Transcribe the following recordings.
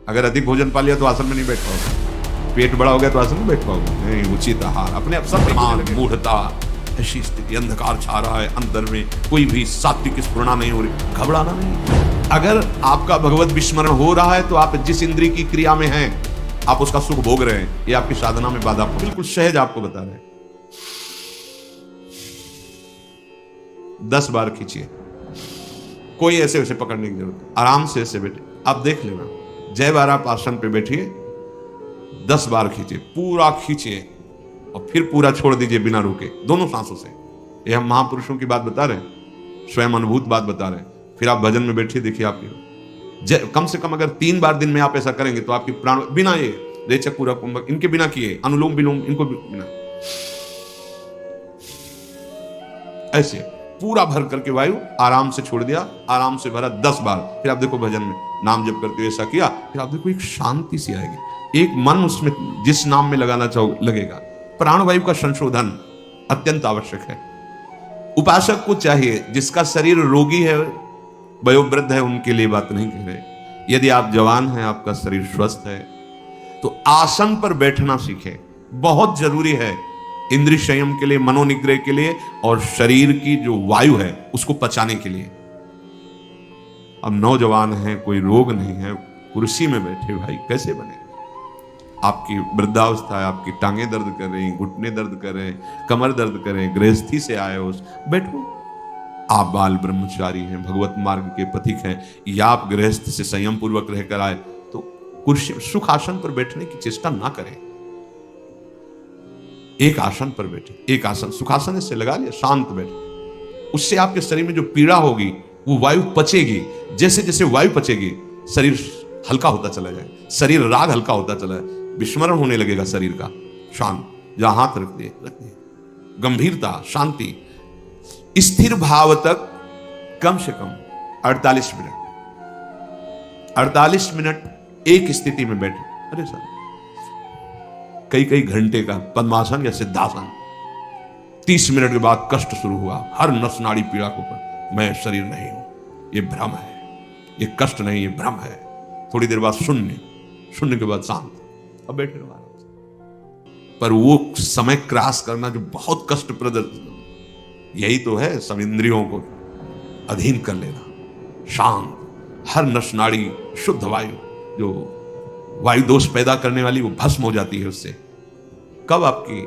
अगर अधिक भोजन पा लिया तो आसन में नहीं बैठ पाओगे, पेट बड़ा हो गया तो आसन में बैठ पाओगे नहीं। उचित आहार, अपने आप सब मूढ़ता, ऐसी स्थिति, अंधकार छा रहा है अंदर में, कोई भी सात्विक स्फुरणा नहीं हो रही, घबराना नहीं। अगर आपका भगवत विस्मरण हो रहा है तो आप जिस इंद्रिय की क्रिया में हैं, आप उसका सुख भोग रहे हैं, ये आपकी साधना में बाधा, बिल्कुल सहज आपको बता रहे हैं। 10 बार खींचिए, कोई ऐसे वैसे पकड़ने की जरूरत, आराम से ऐसे बैठे। आप देख लेना, जय बार आप आसन पे बैठिए, 10 बार खींचिए, पूरा खींचिए और फिर पूरा छोड़ दीजिए बिना रुके, दोनों सांसों से। ये हम महापुरुषों की बात बता रहे हैं, स्वयं अनुभूत बात बता रहे हैं। फिर आप भजन में बैठिए, देखिए आपकी कम से कम अगर 3 बार दिन में आप ऐसा करेंगे तो आपकी प्राण बिना ये रेचक पूरा कुंभक इनके बिना किए, अनुलोम विलोम इनको बिना, ऐसे पूरा भर करके वायु आराम से छोड़ दिया, आराम से भरा 10 बार। फिर आप देखो भजन में नाम जप करते हुए ऐसा किया, फिर आप देखो एक शांति सी आएगी, एक मन उसमें जिस नाम में लगाना चाहो लगेगा। प्राणवायु का संशोधन अत्यंत आवश्यक है। उपासक को चाहिए, जिसका शरीर रोगी है, वयोवृद्ध है, उनके लिए बात नहीं कह रहे। यदि आप जवान हैं, आपका शरीर स्वस्थ है, तो आसन पर बैठना सीखें, बहुत जरूरी है इंद्रिय संयम के लिए, मनोनिग्रह के लिए और शरीर की जो वायु है उसको पचाने के लिए। अब नौजवान हैं, कोई रोग नहीं है, कुर्सी में बैठे भाई कैसे बने? आपकी वृद्धावस्था है, आपकी टांगें दर्द कर रही, घुटने दर्द कर रहे हैं, कमर दर्द कर रहे हैं, गृहस्थी से आए हो, बैठो। आप बाल ब्रह्मचारी हैं, भगवत मार्ग के पथिक हैं, या आप गृहस्थ से संयम पूर्वक रहकर आए, तो कुर्सी सुख आसन पर बैठने की चेष्टा ना करें। एक आसन पर बैठे, एक आसन सुखासन से लगा लिया, शांत बैठे। उससे आपके शरीर में जो पीड़ा होगी वो वायु पचेगी। जैसे जैसे वायु पचेगी शरीर हल्का होता चला जाए, शरीर राग हल्का होता चला जाए, विस्मरण होने लगेगा शरीर का। शांत, जहां हाथ रख दिए, गंभीरता, शांति, स्थिर भाव तक कम से कम 48 मिनट। 48 मिनट एक स्थिति में बैठे। अरे सर, कई घंटे का पद्मासन या सिद्धासन, 30 मिनट के बाद कष्ट शुरू हुआ, हर नस नाड़ी पीड़ा को पर, मैं शरीर नहीं हूं, ये भ्रम है, ये कष्ट नहीं, ये भ्रम है। थोड़ी देर बाद शून्य के बाद शांत, अब बैठे रहो आराम से। पर वो समय क्रॉस करना जो बहुत कष्टप्रद, यही तो है सब इंद्रियों को अधीन कर लेना, शांत, हर नस नाड़ी शुद्ध वायु, जो वायु दोष पैदा करने वाली वो भस्म हो जाती है उससे। कब आपकी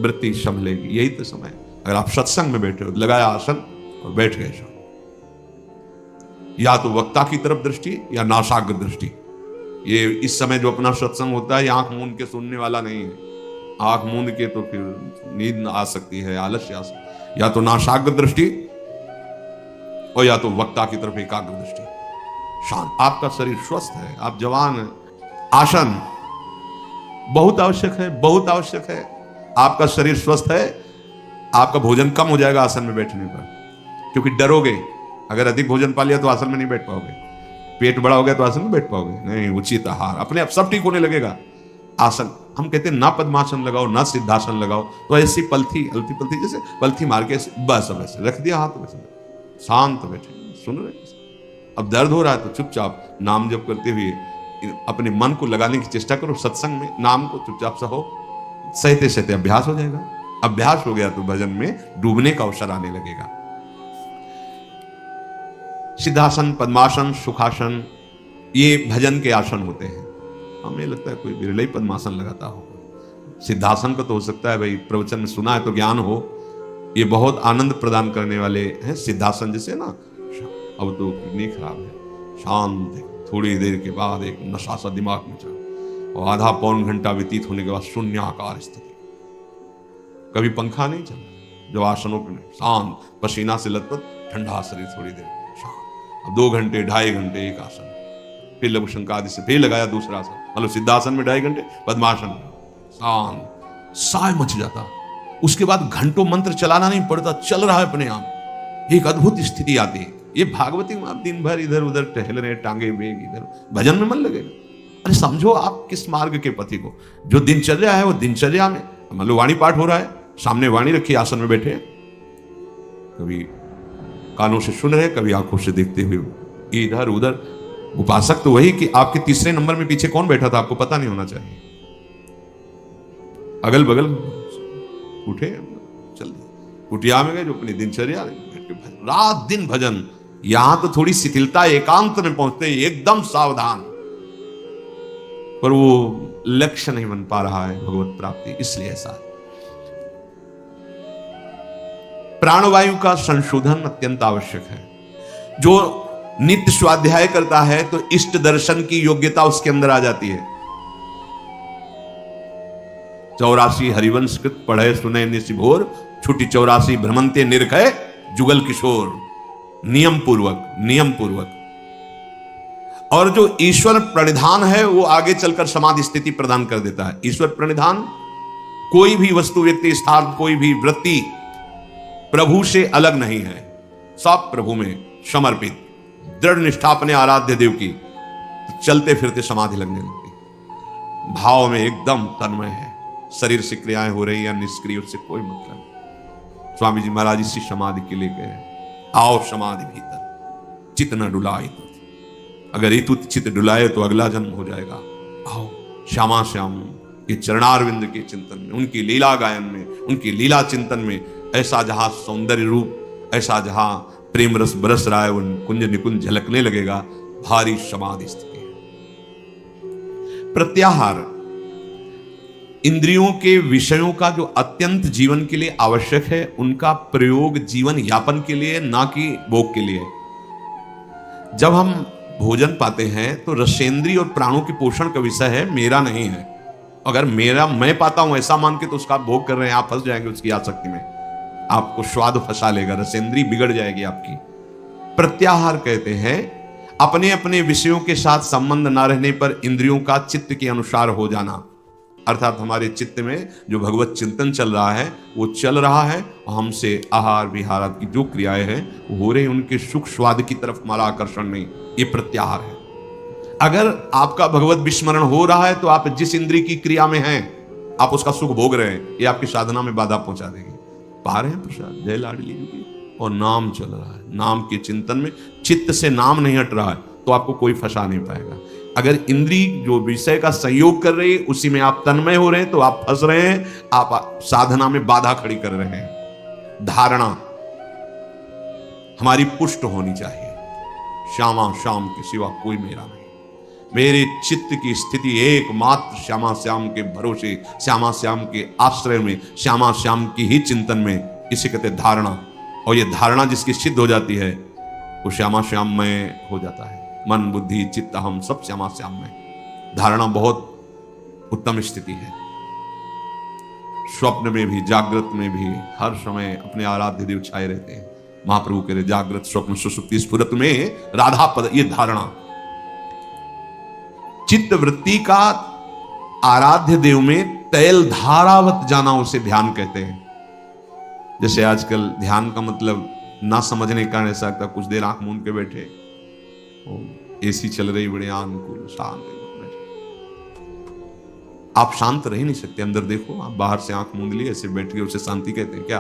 वृत्ति संभलेगी? यही तो समय। अगर आप सत्संग में बैठे हो, लगाया आसन और बैठ गए, या तो वक्ता की तरफ दृष्टि या नासाग्र दृष्टि। ये इस समय जो अपना सत्संग होता है, ये आंख मूंद के सुनने वाला नहीं है। आंख मूंद के तो फिर नींद आ सकती है, आलस्य आ सकती है। या तो नासाग्र दृष्टि और या तो वक्ता की तरफ एकाग्र दृष्टि। शांत, आपका शरीर स्वस्थ है, आप जवान हैं। आसन बहुत आवश्यक है, बहुत आवश्यक है। आपका शरीर स्वस्थ है, आपका भोजन कम हो जाएगा आसन में बैठने पर, क्योंकि डरोगे। अगर अधिक भोजन पा लिया तो आसन में नहीं बैठ पाओगे, पेट बड़ा हो गया तो आसन में बैठ पाओगे नहीं। उचित आहार, अपने आप सब ठीक होने लगेगा। आसन, हम कहते हैं ना पद्मासन लगाओ ना सिद्धासन लगाओ, तो ऐसी पलथी जैसे पलथी मार के बस अब ऐसे रख दिया हाथ, वैसे शांत बैठे, सुन रहे। अब दर्द हो रहा है तो चुपचाप नाम जप करते हुए अपने मन को लगाने की चेष्टा करो। सत्संग में नाम को चुपचाप सहो, सहते सहते अभ्यास हो जाएगा। अभ्यास हो गया तो भजन में डूबने का अवसर आने लगेगा। सिद्धासन, पद्मासन, सुखासन, ये भजन के आसन होते हैं। हमें लगता है कोई बिरला ही पद्मासन लगाता हो। सिद्धासन का तो हो सकता है भाई प्रवचन में सुना है तो ज्ञान हो, ये बहुत आनंद प्रदान करने वाले हैं। सिद्धासन जैसे ना, अब तो कितनी खराब है, शांत, थोड़ी देर के बाद एक नशा सा दिमाग में चला, और आधा पौन घंटा व्यतीत होने के बाद शून्याकार स्थिति, कभी पंखा नहीं चला, जब आसनों पर शांत, पसीना से लथपथ, ठंडा शरीर, थोड़ी देर शांत। अब 2 घंटे 2.5 घंटे एक आसन, फिर लघु शंका आदि से फिर लगाया दूसरा आसन, मतलब सिद्धासन में 2.5 घंटे, पद्मासन में शांत, साय मच जाता। उसके बाद घंटों मंत्र चलाना नहीं पड़ता, चल रहा है अपने आप, एक अद्भुत स्थिति आती है। ये भागवती में आप दिन भर इधर उधर टहल रहे, टांगे बेग इधर, भजन में मन लगेगा। अरे समझो आप किस मार्ग के पथि को, जो दिनचर्या है वो दिनचर्या में, मान लो वाणी पाठ हो रहा है, सामने वाणी रखी, आसन में बैठे, कभी कानों से सुन रहे, कभी आंखों से देखते हुए इधर उधर उपासक तो वही कि आपके तीसरे नंबर में पीछे कौन बैठा था आपको पता नहीं होना चाहिए। अगल बगल उठे, चल कुटिया में गए, जो अपनी दिनचर्या, रात दिन भजन। यहां तो थोड़ी शिथिलता, एकांत में पहुंचते एकदम सावधान, पर वो लक्ष्य नहीं बन पा रहा है भगवत प्राप्ति, इसलिए ऐसा है। प्राणवायु का संशोधन अत्यंत आवश्यक है। जो नित्य स्वाध्याय करता है तो इष्ट दर्शन की योग्यता उसके अंदर आ जाती है। 84 हरिवंश कृत पढ़े सुने निशिभोर, छुटी 84 भ्रमंते निर्खय जुगल किशोर। नियम पूर्वक। और जो ईश्वर प्रणिधान है वो आगे चलकर समाधि स्थिति प्रदान कर देता है। ईश्वर प्रणिधान कोई भी वस्तु, व्यक्ति, स्थान, कोई भी वृत्ति प्रभु से अलग नहीं है, सब प्रभु में समर्पित, दृढ़ निष्ठा अपने आराध्य देव की, तो चलते फिरते समाधि लगने लगती, भाव में एकदम तन्मय है। शरीर से क्रियाएं हो रही या निष्क्रिय, उससे कोई मतलब नहीं। स्वामी जी महाराज इसी समाधि के लिए गए, आओ समाधि भीतर, चित्त न डुलाए। अगर इतु चित्त डुलाए तो अगला जन्म हो जाएगा। आओ श्यामा श्याम के चरणारविंद के चिंतन में, उनकी लीला गायन में, उनकी लीला चिंतन में, ऐसा जहां सौंदर्य रूप, ऐसा जहां प्रेम रस बरस रहा है, उन कुंज निकुंज झलकने लगेगा, भारी समाधि स्थिति है। प्रत्याहार इंद्रियों के विषयों का जो अत्यंत जीवन के लिए आवश्यक है, उनका प्रयोग जीवन यापन के लिए, ना कि भोग के लिए। जब हम भोजन पाते हैं तो रसेंद्रिय और प्राणों के पोषण का विषय है, मेरा नहीं है। अगर मेरा, मैं पाता हूं ऐसा मान के तो उसका भोग कर रहे हैं, आप फंस जाएंगे उसकी आसक्ति में, आपको स्वाद फंसा लेगा, रसेंद्री बिगड़ जाएगी आपकी। प्रत्याहार कहते हैं अपने अपने विषयों के साथ संबंध ना रहने पर इंद्रियों का चित्त के अनुसार हो जाना। अर्थात हमारे चित्त में जो भगवत चिंतन चल रहा है वो चल रहा है, हमसे आहार विहार की जो क्रियाएं हैं वो हो रही, उनके सुख स्वाद की तरफ हमारा आकर्षण नहीं, ये प्रत्याहार है। अगर आपका भगवत विस्मरण हो रहा है तो आप जिस इंद्रिय की क्रिया में हैं, आप उसका सुख भोग रहे हैं, ये आपकी साधना में बाधा पहुंचा देगी। पा रहे हैं प्रसाद, जय लाडली जी, और नाम चल रहा है, नाम के चिंतन में चित्त से नाम नहीं हट रहा है तो आपको कोई फंसा नहीं पाएगा। अगर इंद्री जो विषय का संयोग कर रही है उसी में आप तन्मय हो रहे हैं तो आप फंस रहे हैं, आप साधना में बाधा खड़ी कर रहे हैं। धारणा हमारी पुष्ट होनी चाहिए, श्यामा श्याम के सिवा कोई मेरा नहीं, मेरे चित्त की स्थिति एकमात्र श्यामा श्याम के भरोसे, श्यामा श्याम के आश्रय में, श्यामा श्याम की ही चिंतन में, इसे कहते धारणा। और ये धारणा जिसकी सिद्ध हो जाती है वो श्यामा श्याम में हो जाता है। मन बुद्धि चित्त हम सब श्यामा श्याम में। धारणा बहुत उत्तम स्थिति है। स्वप्न में भी, जागृत में भी हर समय अपने आराध्य देव छाए रहते हैं। महाप्रभु कह रहे जागृत स्वप्न सुषुप्ति स्फुरत में राधा पद, ये धारणा। चित्त वृत्ति का आराध्य देव में तैल धारावत जाना, उसे ध्यान कहते हैं। जैसे आजकल ध्यान का मतलब ना समझने का कारण ऐसा लगता, कुछ देर आंख मूंद के बैठे, एसी चल रही, बड़े अनुकूल शांत बैठे। आप शांत रह नहीं सकते, अंदर देखो, आप बाहर से आंख मूंद लिए ऐसे बैठ गए, उसे शांति कहते हैं क्या?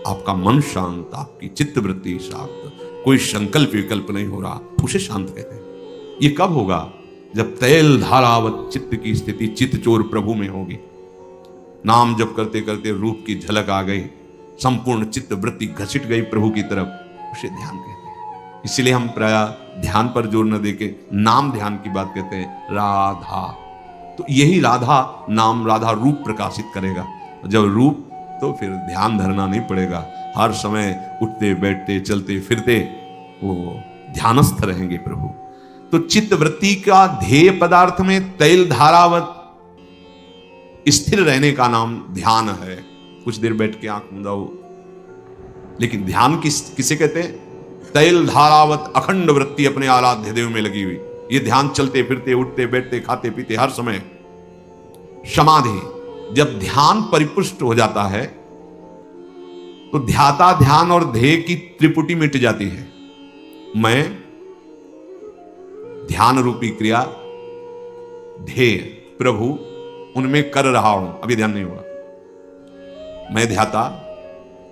आपका मन शांत, आपकी चित्त वृत्ति शांत, कोई संकल्प विकल्प नहीं हो रहा, उसे शांत कहते हैं। ये कब होगा? जब तैल धारावत चित्त की स्थिति चित्त चोर प्रभु में होगी। नाम जप करते करते रूप की झलक आ गई, संपूर्ण चित्त वृत्ति घसीट गई प्रभु की तरफ, उसे ध्यान कहते हैं। इसीलिए हम प्राय ध्यान पर जोर न देके नाम ध्यान की बात कहते हैं, राधा। तो यही राधा नाम, राधा रूप प्रकाशित करेगा। जब रूप, तो फिर ध्यान धरना नहीं पड़ेगा, हर समय उठते बैठते चलते फिरते वो ध्यानस्थ रहेंगे प्रभु। तो चित्त वृत्ति का ध्येय पदार्थ में तैल धारावत स्थिर रहने का नाम ध्यान है। कुछ देर बैठ के आंख मूंदाओ, लेकिन ध्यान किसे कहते हैं? तैल धारावत अखंड वृत्ति अपने आराध्य देव में लगी हुई। ये ध्येय चलते फिरते उठते बैठते खाते पीते हर समय। समाधि, जब ध्यान परिपुष्ट हो जाता है तो ध्याता ध्यान और ध्येय की त्रिपुटी मिट जाती है। मैं ध्यान रूपी क्रिया, ध्येय प्रभु, उनमें कर रहा हूं, अभी ध्यान नहीं हुआ। मैं ध्याता,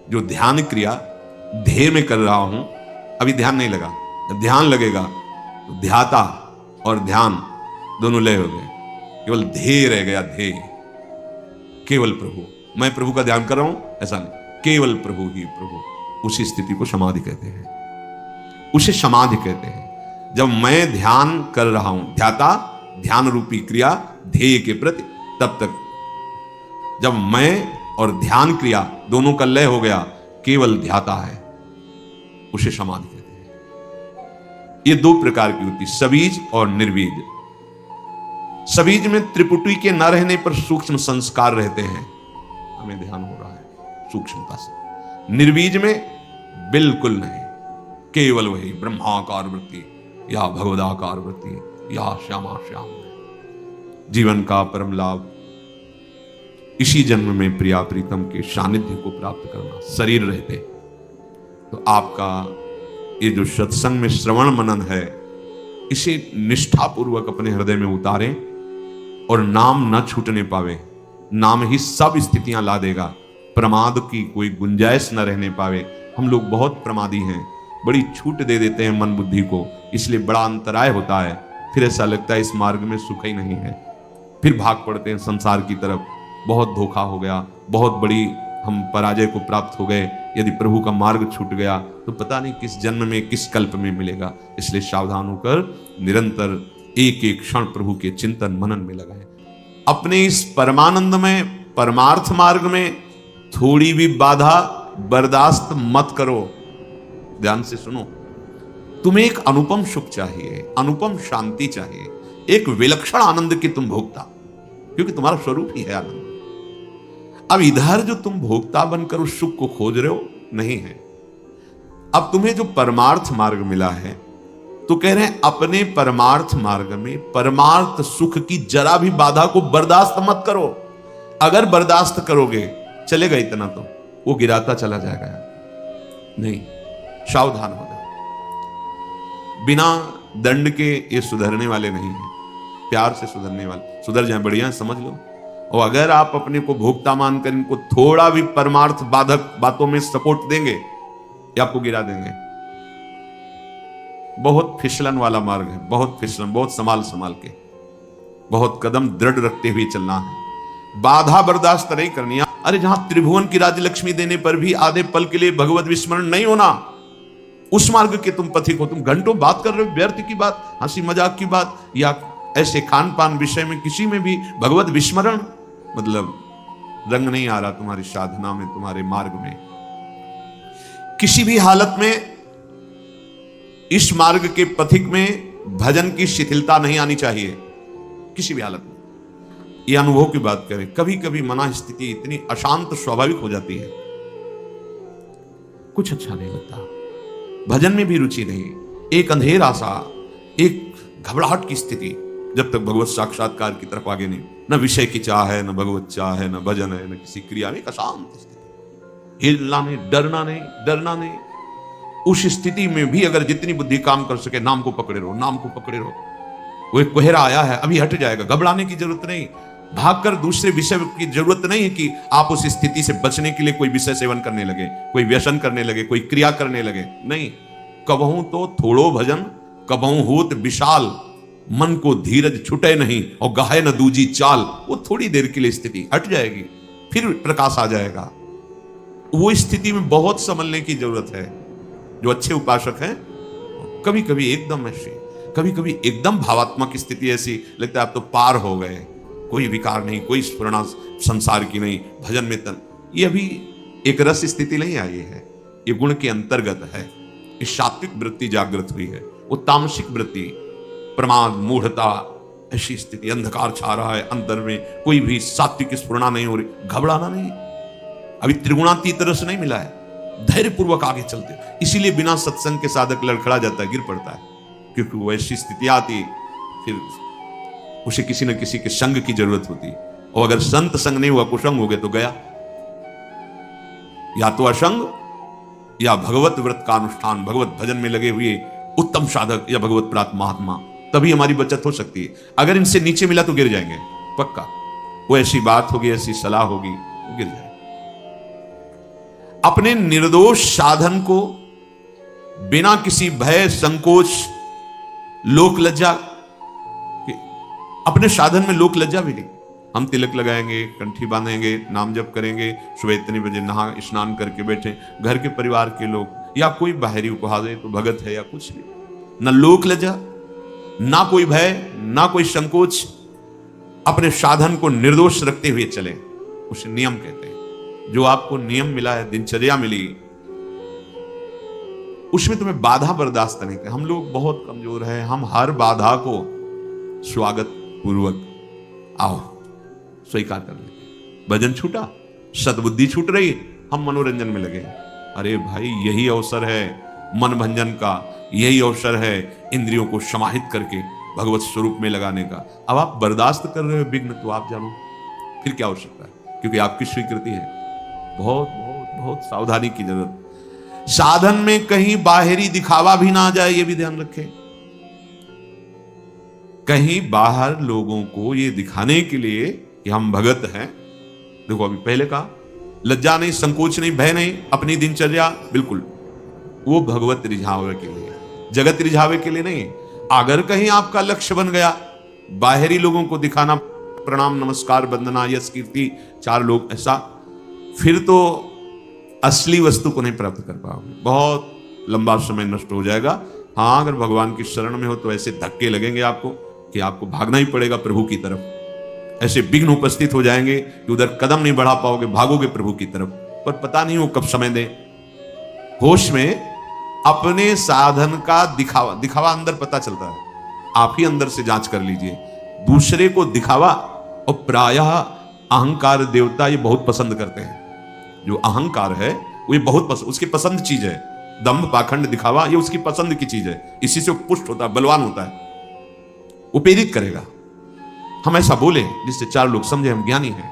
जो ध्यान क्रिया ध्येय में कर रहा हूं, अभी ध्यान नहीं लगा। जब ध्यान लगेगा तो ध्याता और ध्यान दोनों लय हो गए, केवल ध्येय रह गया, ध्येय, केवल प्रभु। मैं प्रभु का ध्यान कर रहा हूं ऐसा नहीं, केवल प्रभु ही प्रभु। उसी स्थिति को समाधि कहते हैं, उसे समाधि कहते हैं। जब मैं ध्यान कर रहा हूं, ध्याता ध्यान रूपी क्रिया ध्येय के प्रति, तब तक जब मैं और ध्यान क्रिया दोनों का लय हो गया, केवल ध्याता है, उसे समाधि कहते हैं। ये दो प्रकार की होती, सबीज और निर्बीज। सबीज में त्रिपुटी के न रहने पर सूक्ष्म संस्कार रहते हैं, हमें ध्यान हो रहा है सूक्ष्मता से। निर्बीज में बिल्कुल नहीं, केवल वही ब्रह्माकार वृत्ति या भगवदाकार वृत्ति या श्यामा श्याम। जीवन का परम लाभ इसी जन्म में प्रिया प्रीतम के सानिध्य को प्राप्त करना। शरीर रहते तो आपका ये जो सत्संग में श्रवण मनन है, इसे निष्ठापूर्वक अपने हृदय में उतारें और नाम न छूटने पावे। नाम ही सब स्थितियां ला देगा, प्रमाद की कोई गुंजाइश न रहने पावे। हम लोग बहुत प्रमादी हैं, बड़ी छूट दे देते हैं मन बुद्धि को, इसलिए बड़ा अंतराय होता है। फिर ऐसा लगता है इस मार्ग में सुख ही नहीं है, फिर भाग पड़ते हैं संसार की तरफ। बहुत धोखा हो गया, बहुत बड़ी हम पराजय को प्राप्त हो गए। यदि प्रभु का मार्ग छूट गया तो पता नहीं किस जन्म में किस कल्प में मिलेगा। इसलिए सावधान होकर निरंतर एक एक क्षण प्रभु के चिंतन मनन में लगाएं। अपने इस परमानंद में, परमार्थ मार्ग में थोड़ी भी बाधा बर्दाश्त मत करो। ध्यान से सुनो, तुम्हें एक अनुपम सुख चाहिए, अनुपम शांति चाहिए, एक विलक्षण आनंद की तुम भोक्ता, क्योंकि तुम्हारा स्वरूप ही है आनंद। अब इधर जो तुम भोक्ता बनकर उस सुख को खोज रहे हो, नहीं है। अब तुम्हें जो परमार्थ मार्ग मिला है, तो कह रहे हैं अपने परमार्थ मार्ग में परमार्थ सुख की जरा भी बाधा को बर्दाश्त मत करो। अगर बर्दाश्त करोगे, चलेगा इतना तो वो गिराता चला जाएगा। नहीं, सावधान हो जाओ। बिना दंड के ये सुधरने वाले नहीं है, प्यार से सुधरने वाले। सुधर जाए बढ़िया, समझ लो। और अगर आप अपने को भोक्ता मानकर इनको थोड़ा भी परमार्थ बाधक बातों में सपोर्ट देंगे, ये आपको गिरा देंगे। बहुत फिसलन वाला मार्ग है, बहुत फिसलन, बहुत संभाल संभाल के, बहुत कदम दृढ़ रखते हुए चलना है। बाधा बर्दाश्त नहीं करनी। अरे जहां त्रिभुवन की राज्य लक्ष्मी देने पर भी आधे पल के लिए भगवत विस्मरण नहीं होना, उस मार्ग के तुम पथिक हो। तुम घंटों बात कर रहे हो व्यर्थ की बात, हंसी मजाक की बात, या ऐसे खान पान विषय में किसी में भी भगवत विस्मरण, मतलब रंग नहीं आ रहा तुम्हारी साधना में, तुम्हारे मार्ग में। किसी भी हालत में इस मार्ग के पथिक में भजन की शिथिलता नहीं आनी चाहिए, किसी भी हालत में। यह अनुभव की बात करें, कभी कभी मना स्थिति इतनी अशांत स्वाभाविक हो जाती है, कुछ अच्छा नहीं लगता, भजन में भी रुचि नहीं, एक अंधेरा सा, एक घबराहट की स्थिति, जब तक भगवत साक्षात्कार की तरफ आगे नहीं। न विषय की चाह है, न भगवत चाह है, न भजन है, न किसी क्रिया में, एक अशांत स्थिति, हिलना नहीं, डरना नहीं, डरना नहीं। उस स्थिति में भी अगर जितनी बुद्धि काम कर सके, नाम को पकड़े रहो, नाम को पकड़े रहो। वो एक कोहरा आया है, अभी हट जाएगा, घबराने की जरूरत नहीं, भागकर दूसरे विषय की जरूरत नहीं है कि आप उस स्थिति से बचने के लिए कोई विषय सेवन करने लगे, कोई व्यसन करने लगे, कोई क्रिया करने लगे। नहीं, कबहू तो थोड़ो भजन, कबहू होत विशाल, मन को धीरज छुटे नहीं और गाहे न दूजी चाल। वो थोड़ी देर के लिए स्थिति हट जाएगी, फिर प्रकाश आ जाएगा। वो स्थिति में बहुत संभलने की जरूरत है। जो अच्छे उपासक हैं, कभी कभी एकदम ऐसे, कभी कभी एकदम भावात्मक स्थिति ऐसी लगता है आप तो पार हो गए, कोई विकार नहीं, कोई स्फुरणा संसार की नहीं, भजन में तन। ये अभी एक रस स्थिति नहीं आई है, ये गुण के अंतर्गत है। इस सात्विक वृत्ति जागृत हुई है। वो तामसिक वृत्ति, प्रमाद, मूढ़ता, ऐसी स्थिति, अंधकार छा रहा है अंतर में, कोई भी सात्विक स्फुरणा नहीं हो रही, घबराना नहीं। अभी त्रिगुणातीत रस नहीं मिला है, धैर्य पूर्वक आगे चलते। इसीलिए बिना सत्संग के साधक लड़खड़ा जाता है, गिर पड़ता है, क्योंकि वो ऐसी स्थिति आती, फिर उसे किसी न किसी के संग की जरूरत होती। और अगर संत संग नहीं हुआ, कुसंग हो गए तो गया। या तो असंग या भगवत व्रत का अनुष्ठान, भगवत भजन में लगे हुए उत्तम साधक या भगवत प्राप्त महात्मा, तभी हमारी बचत हो सकती है। अगर इनसे नीचे मिला तो गिर जाएंगे पक्का। वो ऐसी बात होगी, ऐसी सलाह होगी, वो गिर जाएंगे। अपने निर्दोष साधन को बिना किसी भय संकोच लोक लज्जा, अपने साधन में लोक लज्जा भी नहीं। हम तिलक लगाएंगे, कंठी बांधेंगे, नाम जप करेंगे, सुबह इतने बजे नहा स्नान करके बैठे, घर के परिवार के लोग या कोई बाहरी उपहार दे तो भगत है या कुछ नहीं। ना लोक लज्जा, ना कोई भय, ना कोई संकोच, अपने साधन को निर्दोष रखते हुए चले, उसे नियम कहते हैं। जो आपको नियम मिला है, दिनचर्या मिली, उसमें तुम्हें बाधा बर्दाश्त नहीं करते। हम लोग बहुत कमजोर हैं, हम हर बाधा को स्वागत पूर्वक आओ स्वीकार कर लेते। भजन छूटा, सद्बुद्धि छूट रही, हम मनोरंजन में लगे। अरे भाई, यही अवसर है मन भंजन का, यही अवसर है इंद्रियों को समाहित करके भगवत स्वरूप में लगाने का। अब आप बर्दाश्त कर रहे हो विघ्न, तो आप जानो फिर क्या हो सकता है, क्योंकि आपकी स्वीकृति है। बहुत बहुत बहुत सावधानी की जरूरत। साधन में कहीं बाहरी दिखावा भी ना आ जाए, ये भी ध्यान रखें। कहीं बाहर लोगों को ये दिखाने के लिए कि हम भगत हैं। देखो, अभी पहले कहा, लज्जा नहीं, संकोच नहीं, भय नहीं, अपनी दिनचर्या बिल्कुल, वो भगवत रिझावे के लिए, जगत रिझावे के लिए नहीं। अगर कहीं आपका लक्ष्य बन गया बाहरी लोगों को दिखाना, प्रणाम नमस्कार वंदना यश कीर्ति, चार लोग, ऐसा, फिर तो असली वस्तु को नहीं प्राप्त कर पाओगे, बहुत लंबा समय नष्ट हो जाएगा। हाँ, अगर भगवान की शरण में हो तो ऐसे धक्के लगेंगे आपको कि आपको भागना ही पड़ेगा प्रभु की तरफ। ऐसे विघ्न उपस्थित हो जाएंगे कि उधर कदम नहीं बढ़ा पाओगे, भागोगे प्रभु की तरफ, पर पता नहीं वो कब समय दे। होश में अपने साधन का दिखावा अंदर पता चलता है, आप ही अंदर से जांच कर लीजिए। दूसरे को दिखावा, और प्रायः अहंकार देवता ये बहुत पसंद करते हैं। जो अहंकार है वो ये बहुत पसंद, उसकी पसंद चीज है। दंभ पाखंड दिखावा ये उसकी पसंद की चीज है, इसी से वो पुष्ट होता है, बलवान होता है, वो प्रेरित करेगा। हम ऐसा बोले जिससे चार लोग समझे हम ज्ञानी हैं,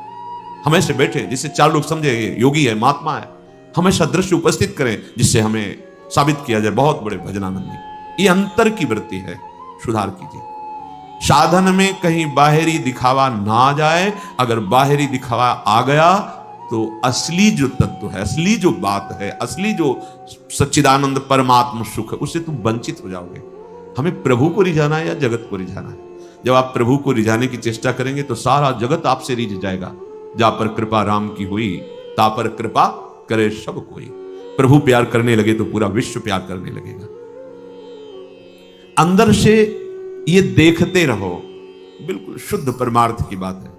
हम ऐसे बैठे जिससे चार लोग समझे ये योगी है, महात्मा है, हम ऐसा दृश्य उपस्थित करें जिससे हमें साबित किया जाए बहुत बड़े भजनानंदी। ये अंतर की वृत्ति है, सुधार कीजिए। साधन में कहीं बाहरी दिखावा ना आ जाए। अगर बाहरी दिखावा आ गया तो असली जो तत्व है, असली जो बात है, असली जो सच्चिदानंद परमात्म सुख है, उससे तुम वंचित हो जाओगे। हमें प्रभु को रिझाना है या जगत को रिझाना है? जब आप प्रभु को रिझाने की चेष्टा करेंगे तो सारा जगत आपसे रिझ जाएगा। जा पर कृपा राम की हुई, ता पर कृपा करे सब कोई। प्रभु प्यार करने लगे तो पूरा विश्व प्यार करने लगेगा। अंदर से ये देखते रहो, बिल्कुल शुद्ध परमार्थ की बात है।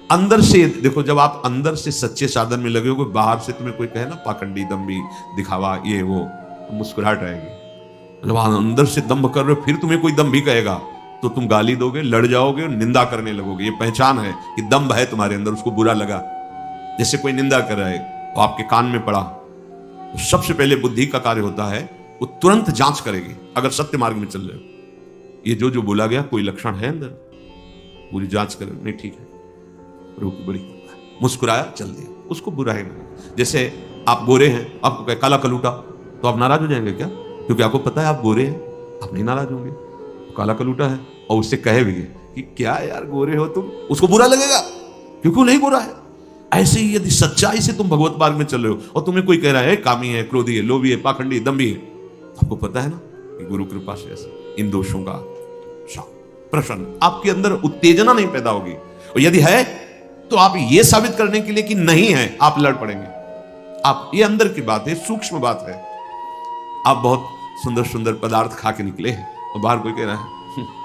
अंदर से देखो, जब आप अंदर से सच्चे साधन में लगे हो, बाहर से तुम्हें कोई कहे ना पाखंडी, दम्भी, दिखावा, ये वो, तो मुस्कुराहट आएगी। जब आप अंदर से दम्भ कर रहे हो, फिर तुम्हें कोई दम्भी कहेगा तो तुम गाली दोगे, लड़ जाओगे और निंदा करने लगोगे। ये पहचान है कि दम्भ है तुम्हारे अंदर, उसको बुरा लगा। जैसे कोई निंदा कर रहा है वो आपके कान में पड़ा, तो सबसे पहले बुद्धि का कार्य होता है, वो तुरंत जांच करेगी। अगर सत्य मार्ग में चल रहे हो, ये जो बोला गया कोई लक्षण है अंदर, पूरी जांच करें, नहीं ठीक है, प्रभु की बड़ी कृपा है, मुस्कुराया चल दिया, उसको बुरा है नहीं। जैसे आप गोरे हैं, आपको कहे काला कलूटा, तो आप नाराज हो जाएंगे क्या? क्योंकि आपको पता है आप गोरे हैं, आप नहीं नाराज होंगे। काला कलूटा है और उससे कहे भी कि क्या यार गोरे हो तुम, उसको बुरा लगेगा क्योंकि वो नहीं गोरा है। ऐसे ही यदि सच्चाई से तुम भगवत मार्ग में चल रहे हो और तुम्हें कोई कह रहा है कामी है, क्रोधी है, लोभी है, पाखंडी, दम्भी है, तो आपको पता है ना कि गुरु कृपा से ऐसे इन दोषों का प्रश्न आपके अंदर उत्तेजना नहीं पैदा होगी। और यदि है तो आप ये साबित करने के लिए कि नहीं है, आप लड़ पड़ेंगे। आप, ये अंदर की बात है, सूक्ष्म बात है। आप बहुत सुंदर सुंदर पदार्थ खा के निकले हैं और बाहर कोई कह रहा है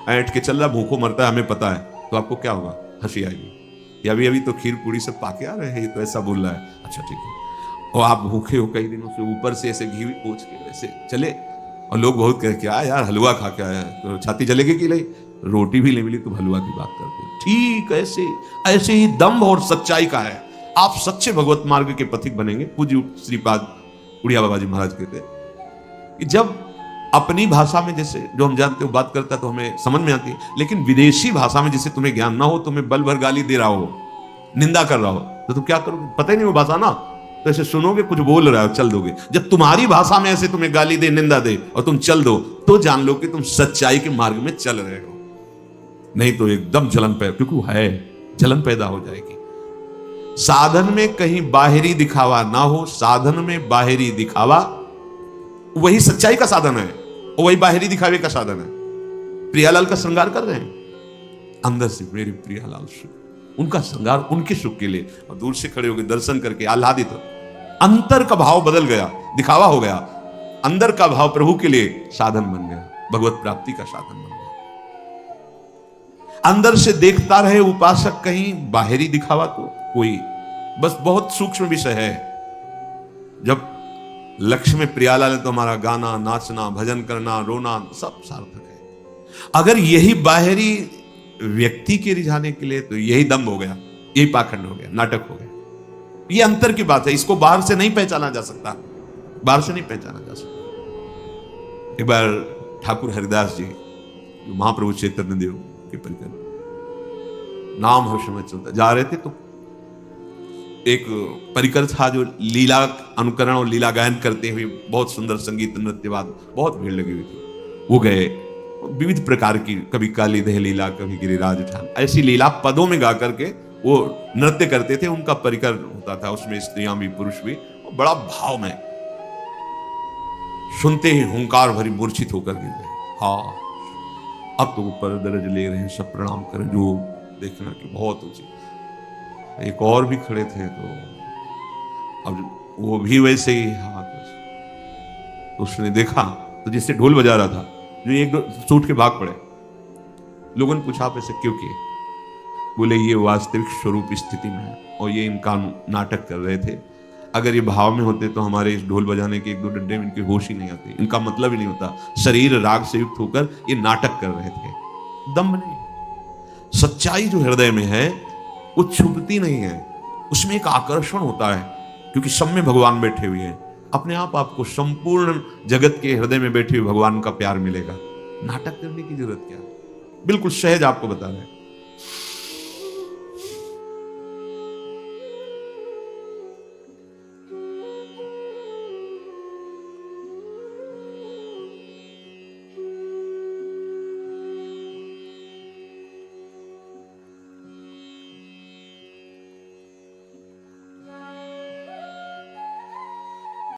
ऐंठ के चल रहा, भूखों मरता है, हमें पता है, तो आपको क्या होगा? हंसी आएगी। या अभी तो खीर पूरी सब पाके आ रहे हैं, ये तो ऐसा बोल रहा है, अच्छा ठीक है। और आप भूखे हो कई दिनों से, ऊपर से ऐसे घी पोंछ के ऐसे चले, और लोग बहुत कहे क्या यार हलवा खा के आया है, तो छाती जलेगी कि नहीं, रोटी भी नहीं मिली तो हलवा की बात करते हैं। ठीक ऐसे ही दम्भ और सच्चाई का है। आप सच्चे भगवत मार्ग के पथिक बनेंगे। पूज्य श्रीपाद उड़िया बाबा जी महाराज कहते हैं कि जब अपनी भाषा में जैसे जो हम जानते हो बात करता है तो हमें समझ में आती है, लेकिन विदेशी भाषा में जिसे तुम्हें ज्ञान ना हो, तुम्हें बल भर गाली दे रहा हो, निंदा कर रहा हो, तो तुम क्या करोगे? पता ही नहीं वो भाषा ना, तो ऐसे सुनोगे, कुछ बोल रहा हो, चल दोगे। जब तुम्हारी भाषा में ऐसे तुम्हें गाली दे, निंदा दे और तुम चल दो, तो जान लो कि तुम सच्चाई के मार्ग में चल रहे हो। नहीं तो एकदम जलन पैदा, क्योंकि वो है, जलन पैदा हो जाएगी। साधन में कहीं बाहरी दिखावा ना हो। साधन में बाहरी दिखावा वही सच्चाई का साधन है और वही बाहरी दिखावे का साधन है। प्रियालाल का श्रृंगार कर रहे हैं, अंदर से मेरे प्रियालाल सुख, उनका श्रृंगार उनके सुख के लिए, और दूर से खड़े होकर दर्शन करके आह्लादित हो। अंतर का भाव बदल गया, दिखावा हो गया, अंदर का भाव प्रभु के लिए साधन बन गया, भगवत प्राप्ति का साधन बन गया। अंदर से देखता रहे उपासक, कहीं बाहरी दिखावा तो कोई, बस बहुत सूक्ष्म विषय है। जब लक्ष्य में प्रियालाल है तो हमारा गाना, नाचना, भजन करना, रोना सब सार्थक है। अगर यही बाहरी व्यक्ति के रिझाने के लिए, तो यही दम्भ हो गया, यही पाखंड हो गया, नाटक हो गया। ये अंतर की बात है, इसको बाहर से नहीं पहचाना जा सकता, बाहर से नहीं पहचाना जा सकता। एक बार ठाकुर हरिदास जी जो महाप्रभु चैतन्य देव के परिकर नाम हर समय चलता जा रहे थे, तो एक परिकर था जो लीला अनुकरण और लीला गायन करते हुए, बहुत सुंदर संगीत नृत्यवाद, बहुत भीड़ लगी हुई थी। वो गए, विविध प्रकार की, कभी काली देह लीला, कभी गिरिराज ठान, ऐसी लीला पदों में गा करके वो नृत्य करते थे। उनका परिकर होता था, उसमें स्त्रियां भी पुरुष भी, और बड़ा भाव में, सुनते ही हुंकार भरी मूर्छित होकर गिर गए। हाँ, अब तो ऊपर दर्ज ले रहे हैं, सब प्रणाम करें, जो देखना कि बहुत उचित। एक और भी खड़े थे, तो अब वो भी वैसे ही, हाँ, तो उसने देखा तो जिससे ढोल बजा रहा था, जो एक दो छूट के भाग पड़े। लोगों ने पूछा आप ऐसे क्यों किए? बोले ये वास्तविक स्वरूप स्थिति में है, और ये इनका नाटक कर रहे थे। अगर ये भाव में होते तो हमारे इस ढोल बजाने के एक दो डंडे में इनके होश ही नहीं आते, इनका मतलब ही नहीं होता। शरीर राग से युक्त होकर ये नाटक कर रहे थे, दम्भ नहीं। सच्चाई जो हृदय में है वो छुपती नहीं है, उसमें एक आकर्षण होता है, क्योंकि सब में भगवान बैठे हुए हैं। अपने आप आपको संपूर्ण जगत के हृदय में बैठे हुए भगवान का प्यार मिलेगा। नाटक करने की जरूरत क्या है? बिल्कुल सहज आपको बता रहे हैं।